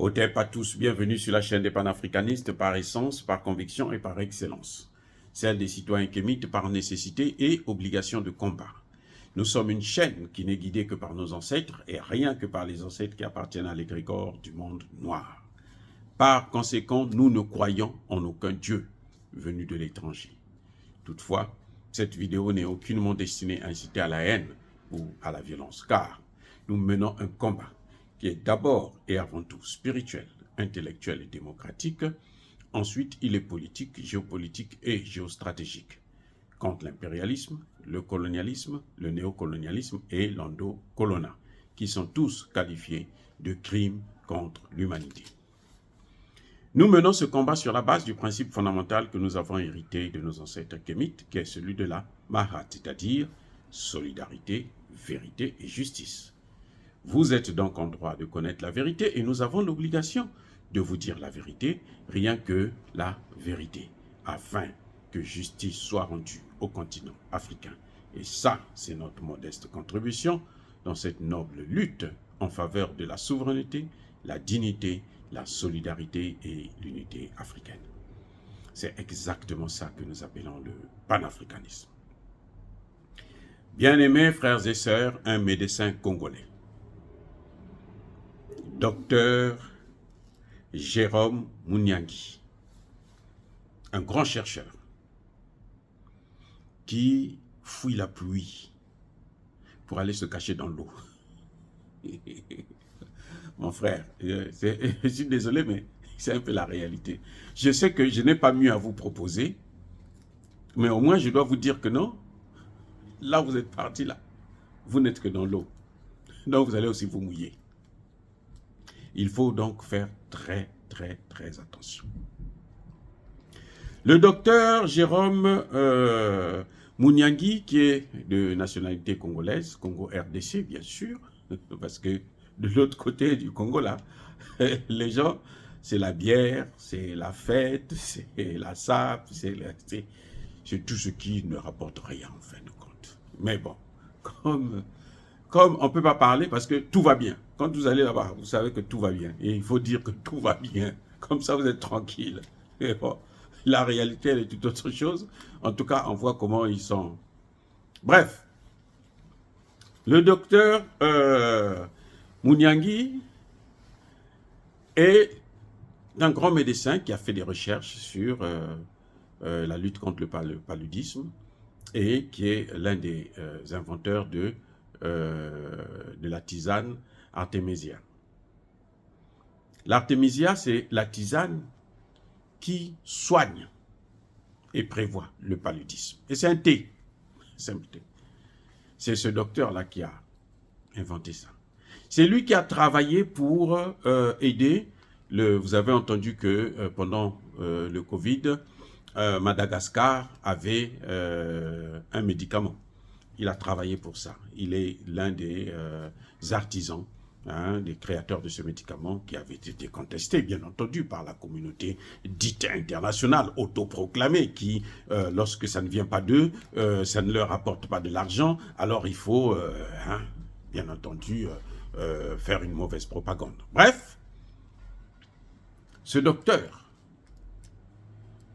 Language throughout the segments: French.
Otep à tous, bienvenue sur la chaîne des panafricanistes par essence, par conviction et par excellence. Celle des citoyens kémites par nécessité et obligation de combat. Nous sommes une chaîne qui n'est guidée que par nos ancêtres et rien que par les ancêtres qui appartiennent à l'égrégore du monde noir. Par conséquent, nous ne croyons en aucun Dieu venu de l'étranger. Toutefois, cette vidéo n'est aucunement destinée à inciter à la haine ou à la violence, car nous menons un combat qui est d'abord et avant tout spirituel, intellectuel et démocratique. Ensuite, il est politique, géopolitique et géostratégique, contre l'impérialisme, le colonialisme, le néocolonialisme et l'endocolonat, qui sont tous qualifiés de crimes contre l'humanité. Nous menons ce combat sur la base du principe fondamental que nous avons hérité de nos ancêtres kémites, qui est celui de la Mahat, c'est-à-dire solidarité, vérité et justice. Vous êtes donc en droit de connaître la vérité et nous avons l'obligation de vous dire la vérité, rien que la vérité, afin que justice soit rendue au continent africain. Et ça, c'est notre modeste contribution dans cette noble lutte en faveur de la souveraineté, la dignité, la solidarité et l'unité africaine. C'est exactement ça que nous appelons le panafricanisme. Bien-aimés frères et sœurs, un médecin congolais, Docteur Jérôme Mouniangui, un grand chercheur qui fuit la pluie pour aller se cacher dans l'eau. Mon frère, je suis désolé, mais c'est un peu la réalité. Je sais que je n'ai pas mieux à vous proposer, mais au moins je dois vous dire que non, là vous êtes parti là, vous n'êtes que dans l'eau, donc vous allez aussi vous mouiller. Il faut donc faire très attention. Le docteur Jérôme Mouniangui, qui est de nationalité congolaise, Congo-RDC bien sûr, parce que de l'autre côté du Congo là, les gens, c'est la bière, c'est la fête, c'est la sape, c'est tout ce qui ne rapporte rien en fin de compte. Mais bon, comme on ne peut pas parler parce que tout va bien. Quand vous allez là-bas, vous savez que tout va bien. Et il faut dire que tout va bien. Comme ça, vous êtes tranquille. Et bon, la réalité, elle est toute autre chose. En tout cas, on voit comment ils sont. Bref, le docteur Mouniangui est un grand médecin qui a fait des recherches sur la lutte contre le paludisme et qui est l'un des inventeurs de la tisane Artemisia. L'artémisia, c'est la tisane qui soigne et prévoit le paludisme. Et c'est un thé, simple thé. C'est ce docteur-là qui a inventé ça. C'est lui qui a travaillé pour aider, vous avez entendu que pendant le Covid, Madagascar avait un médicament. Il a travaillé pour ça. Il est l'un des artisans, des créateurs de ce médicament qui avait été contesté, bien entendu, par la communauté dite internationale, autoproclamée, qui, lorsque ça ne vient pas d'eux, ça ne leur apporte pas de l'argent, alors il faut, bien entendu, faire une mauvaise propagande. Bref, ce docteur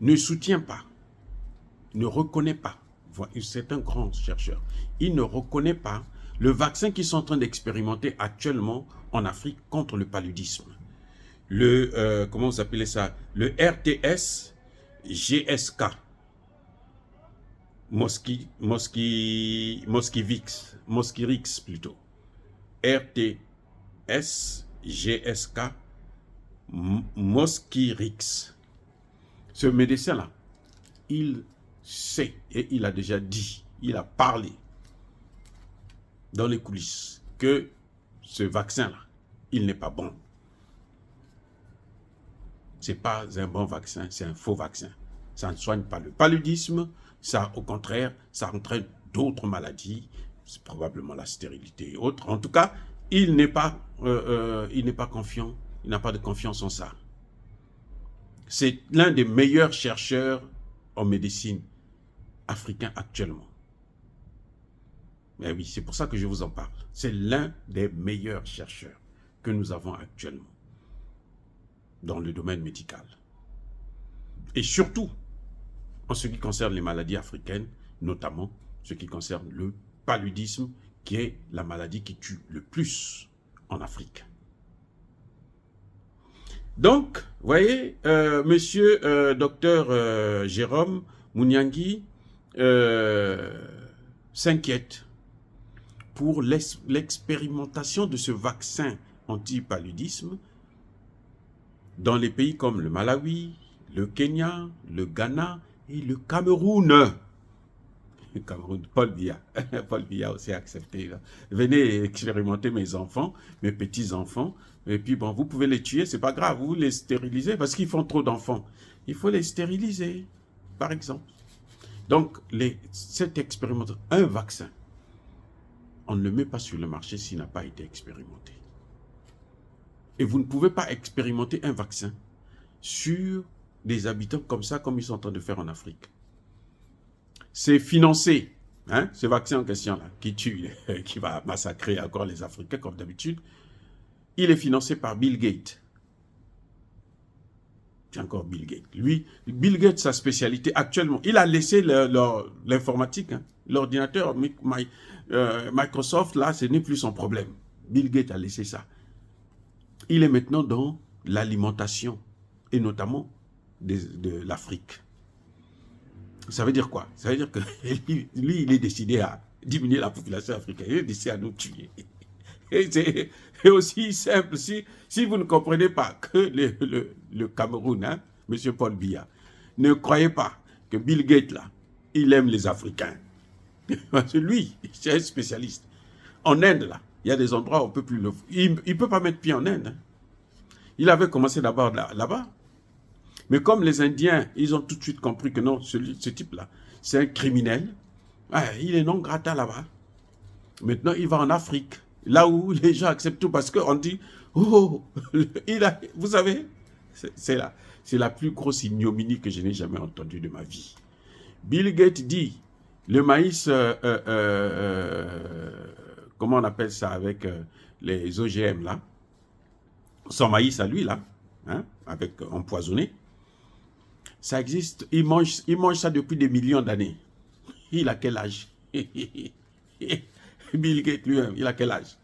ne soutient pas, ne reconnaît pas, c'est un grand chercheur, il ne reconnaît pas le vaccin qu'ils sont en train d'expérimenter actuellement en Afrique contre le paludisme. Comment vous appelez ça? Le RTS GSK. Mosquirix plutôt. RTS GSK Mosquirix. Ce médecin-là, il sait et il a déjà dit, il a parlé dans les coulisses que ce vaccin-là, il n'est pas bon. Ce n'est pas un bon vaccin, c'est un faux vaccin. Ça ne soigne pas le paludisme, ça, au contraire, ça entraîne d'autres maladies, c'est probablement la stérilité et autres. En tout cas, il n'est pas confiant, il n'a pas de confiance en ça. C'est l'un des meilleurs chercheurs en médecine africain actuellement. Mais oui, c'est pour ça que je vous en parle. C'est l'un des meilleurs chercheurs que nous avons actuellement. dans le domaine médical. Et surtout, en ce qui concerne les maladies africaines, notamment ce qui concerne le paludisme, qui est la maladie qui tue le plus en Afrique. Donc, vous voyez, monsieur docteur Jérôme Mouniangui s'inquiète pour l'expérimentation de ce vaccin anti-paludisme dans les pays comme le Malawi, le Kenya, le Ghana et le Cameroun. Le Cameroun, Paul Biya. Paul Biya aussi a accepté. Là. Venez expérimenter mes enfants, mes petits-enfants. Et puis, bon, vous pouvez les tuer, c'est pas grave. Vous les stérilisez parce qu'ils font trop d'enfants. Il faut les stériliser, par exemple. Donc, cette expérimentation, un vaccin, on ne le met pas sur le marché s'il n'a pas été expérimenté. Et vous ne pouvez pas expérimenter un vaccin sur des habitants comme ça, comme ils sont en train de faire en Afrique. C'est financé, hein, ce vaccin en question-là, qui tue, qui va massacrer encore les Africains comme d'habitude. Il est financé par Bill Gates. C'est encore Bill Gates. Lui, Bill Gates, sa spécialité actuellement, il a laissé l'informatique, hein, l'ordinateur, Microsoft, là, ce n'est plus son problème. Bill Gates a laissé ça. Il est maintenant dans l'alimentation, et notamment de l'Afrique. Ça veut dire quoi? Ça veut dire que lui, il est décidé à diminuer la population africaine. Il est décidé à nous tuer. Et c'est aussi simple. Si vous ne comprenez pas que le Cameroun, hein, M. Paul Biya, ne croyez pas que Bill Gates, là, il aime les Africains. Parce que lui, c'est un spécialiste. En Inde, là, il y a des endroits où on ne peut plus le... Il ne peut pas mettre pied en Inde. Hein. Il avait commencé d'abord là-bas. Mais comme les Indiens, ils ont tout de suite compris que non, ce type-là, c'est un criminel. Ah, il est non grata là-bas. Maintenant, il va en Afrique. Là où les gens acceptent tout parce qu'on dit, oh, vous savez, c'est la plus grosse ignominie que je n'ai jamais entendue de ma vie. Bill Gates dit, le maïs, comment on appelle ça avec les OGM là, son maïs à lui là, hein, avec empoisonné, ça existe, il mange ça depuis des millions d'années. Il a quel âge? Bill Gates lui-même, il a quel âge?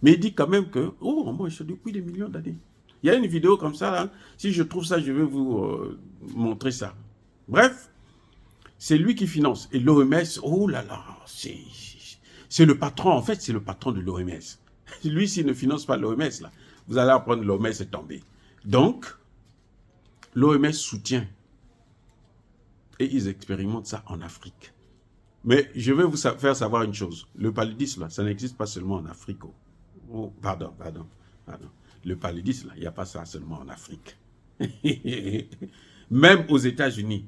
Mais il dit quand même que, oh, on mange ça depuis des millions d'années. Il y a une vidéo comme ça, là. Si je trouve ça, je vais vous montrer ça. Bref, c'est lui qui finance. Et l'OMS, oh là là, c'est le patron, en fait, c'est le patron de l'OMS. Lui, s'il ne finance pas l'OMS, là, vous allez apprendre l'OMS est tombé. Donc, l'OMS soutient. Et ils expérimentent ça en Afrique. Mais je vais vous faire savoir une chose. Le paludisme, là, ça n'existe pas seulement en Afrique. Oh, pardon. Le paludisme, là, il n'y a pas ça seulement en Afrique. Même aux États-Unis.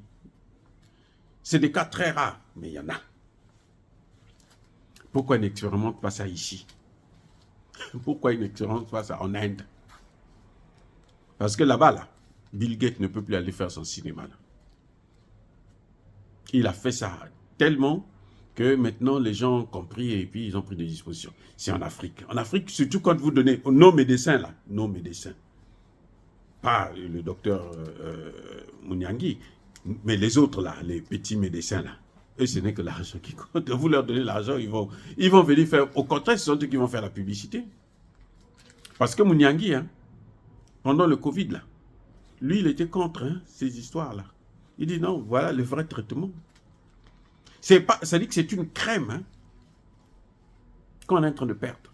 C'est des cas très rares, mais il y en a. Pourquoi ils n'expérimentent pas ça ici? Pourquoi ils n'expérimentent pas ça en Inde? Parce que là-bas, là, Bill Gates ne peut plus aller faire son cinéma. Là. Il a fait ça tellement que maintenant les gens ont compris et puis ils ont pris des dispositions. C'est en Afrique. En Afrique, surtout quand vous donnez nos médecins, là, nos médecins, pas le docteur Mouniangui, mais les autres, là, les petits médecins, là, eux, ce n'est que l'argent qui compte. Vous leur donnez l'argent, ils vont venir faire... Au contraire, ce sont eux qui vont faire la publicité. Parce que Mouniangui, hein, pendant le Covid, là, lui, il était contre hein, ces histoires-là. Il dit non, voilà le vrai traitement. Ça dit que c'est une crème hein, qu'on est en train de perdre.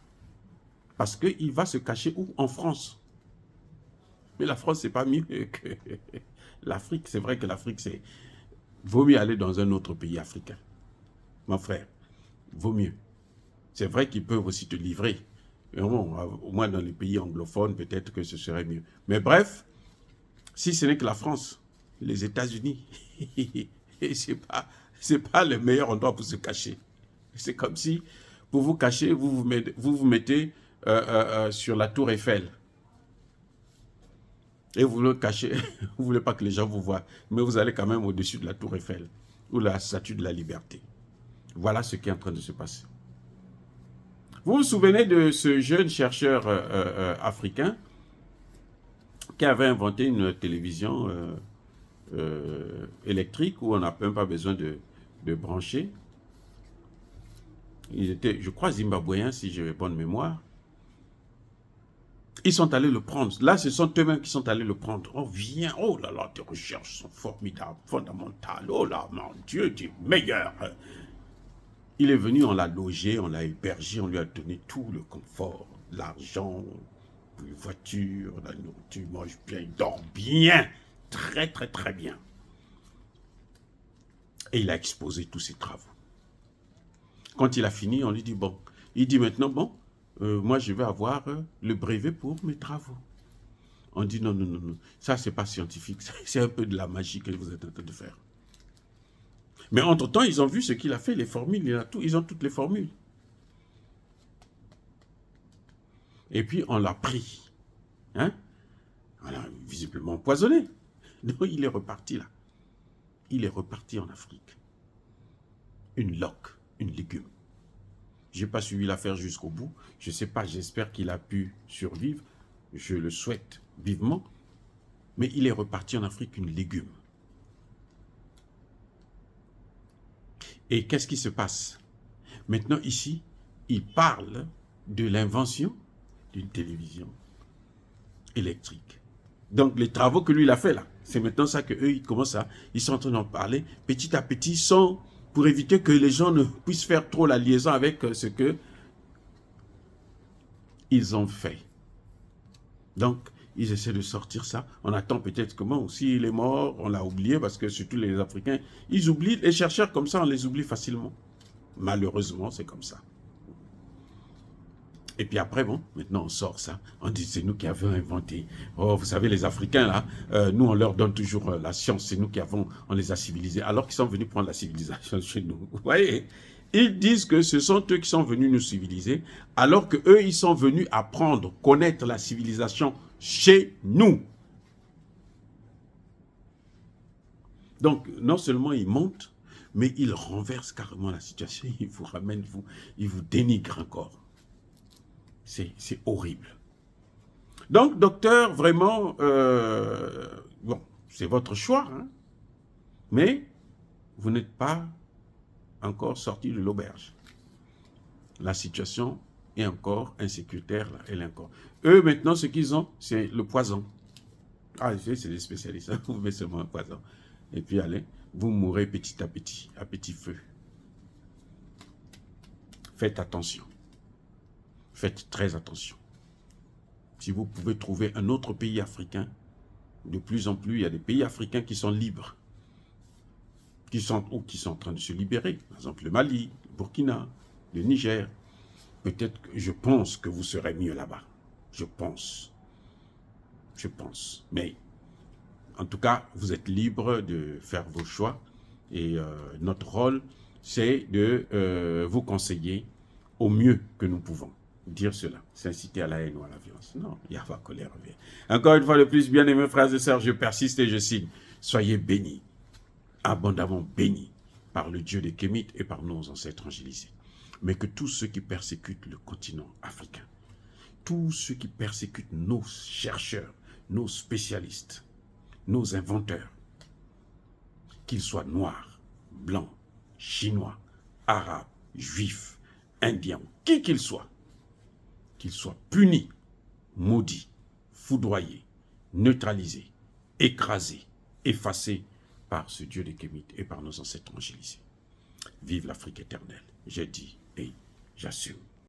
Parce qu'il va se cacher où? En France. Mais la France, c'est pas mieux que l'Afrique. C'est vrai que l'Afrique, c'est... Vaut mieux aller dans un autre pays africain. Mon frère, vaut mieux. C'est vrai qu'ils peuvent aussi te livrer. Mais bon, au moins dans les pays anglophones, peut-être que ce serait mieux. Mais bref, si ce n'est que la France, les États-Unis, c'est pas le meilleur endroit pour se cacher. C'est comme si, pour vous cacher, vous vous mettez sur la tour Eiffel. Et vous le cachez, vous ne voulez pas que les gens vous voient, mais vous allez quand même au-dessus de la tour Eiffel, ou la statue de la liberté. Voilà ce qui est en train de se passer. Vous vous souvenez de ce jeune chercheur africain qui avait inventé une télévision électrique où on n'a même pas besoin de brancher. Ils étaient, je crois, zimbabwéens, si j'ai bonne mémoire. Ils sont allés le prendre. Là, ce sont eux-mêmes qui sont allés le prendre. Oh, viens. Oh là là, tes recherches sont formidables, fondamentales. Oh là, mon Dieu, tu es meilleur. Il est venu, on l'a logé, on l'a hébergé, on lui a donné tout le confort, l'argent, les voitures, la nourriture, il mange bien, il dort bien. Très, très, très bien. Et il a exposé tous ses travaux. Quand il a fini, on lui dit, bon, il dit maintenant, bon, moi je vais avoir le brevet pour mes travaux. On dit, non, non, non, non, ça c'est pas scientifique, c'est un peu de la magie que vous êtes en train de faire. Mais entre-temps, ils ont vu ce qu'il a fait, les formules, ils ont toutes les formules. Et puis on l'a pris. Hein? On l'a visiblement empoisonné. Donc il est reparti là. Il est reparti en Afrique. Une loque, une légume. Je n'ai pas suivi l'affaire jusqu'au bout. Je ne sais pas, j'espère qu'il a pu survivre. Je le souhaite vivement. Mais il est reparti en Afrique une légume. Et qu'est-ce qui se passe? Maintenant ici, il parle de l'invention d'une télévision électrique. Donc les travaux que lui il a fait là, c'est maintenant ça que eux ils sont en train d'en parler petit à petit, pour éviter que les gens ne puissent faire trop la liaison avec ce que ils ont fait. Donc ils essaient de sortir ça. On attend peut-être comment, s'il est mort, on l'a oublié parce que surtout les Africains, ils oublient, les chercheurs comme ça, on les oublie facilement. Malheureusement, c'est comme ça. Et puis après, bon, maintenant on sort ça. On dit c'est nous qui avons inventé. Oh, vous savez, les Africains, là, nous on leur donne toujours la science. C'est nous qui on les a civilisés. Alors qu'ils sont venus prendre la civilisation chez nous. Vous voyez? Ils disent que ce sont eux qui sont venus nous civiliser. Alors qu'eux, ils sont venus apprendre, connaître la civilisation chez nous. Donc, non seulement ils montent, mais ils renversent carrément la situation. Ils vous ramènent, ils vous dénigrent encore. C'est horrible. Donc, docteur, vraiment, bon, c'est votre choix, hein, mais vous n'êtes pas encore sorti de l'auberge. La situation est encore insécuritaire, là, elle est encore. Eux, maintenant, ce qu'ils ont, c'est le poison. Ah, c'est des spécialistes, hein, vous mettez seulement un poison. Et puis, allez, vous mourrez petit à petit feu. Faites attention. Faites très attention. Si vous pouvez trouver un autre pays africain, de plus en plus, il y a des pays africains qui sont libres, qui sont en train de se libérer. Par exemple, le Mali, le Burkina, le Niger. Peut-être que je pense que vous serez mieux là-bas. Je pense. Je pense. Mais, en tout cas, vous êtes libre de faire vos choix. Et notre rôle, c'est de vous conseiller au mieux que nous pouvons. Dire cela, c'est inciter à la haine ou à la violence. Non, Yahva colère revient. Encore une fois de plus, bien-aimés frères et sœurs, je persiste et je signe. Soyez bénis, abondamment bénis par le Dieu des Kémites et par nos ancêtres angélisés. Mais que tous ceux qui persécutent le continent africain, tous ceux qui persécutent nos chercheurs, nos spécialistes, nos inventeurs, qu'ils soient noirs, blancs, chinois, arabes, juifs, indiens, qui qu'ils soient punis, maudits, foudroyés, neutralisés, écrasés, effacés par ce Dieu des Kémites et par nos ancêtres angélisés. Vive l'Afrique éternelle, j'ai dit et j'assume.